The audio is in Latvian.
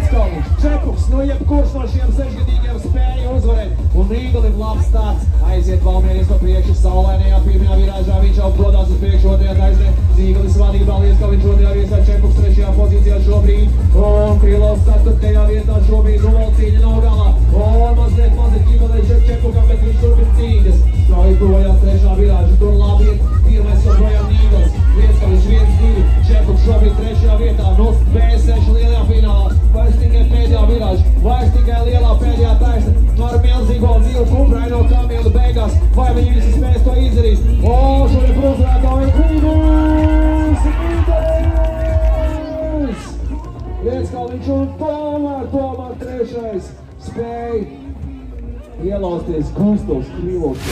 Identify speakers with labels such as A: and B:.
A: Lietskalniņš, Čepuks, nu jebkurš no šiem 6-gadīgiem spēja uzvarēt. Un Nīgalim labs starts. Aiziet Valmieris pa priekšu saulainajā pirmajā virāžā. Viņš jau prodās uz priekšu otrajā taisnē. Nīgalis vadībā, Lietskalniņš otrajā vietā, Čepuks trešajā pozīcijā šobrīd. Un Krilovs 4. vietā šobrīd. Un vēl cīņa nav galā. Un mazliet ķībelē Čepukam, bet viņš turpin cīņas. Strauji projām trešā virāža. Tur labi iet. Pirmais joprojām Nīgalis. Lietskalniņš 1-2. Čepuks šobrīd trešajā vietā. No B6 lielajā finālā. Vairs tikai pēdējā virāža. Vairs tikai lielā pēdējā taisne. Ar milzīgo zilu kumpraino Kamilu beigās. Vai viņi visi spēs to izdarīs? O, šodien uzvarētāji Krilovs! Nīgalis! Lietskalniņš un tomēr trešais spēja ielausties Gustavs Krilovs.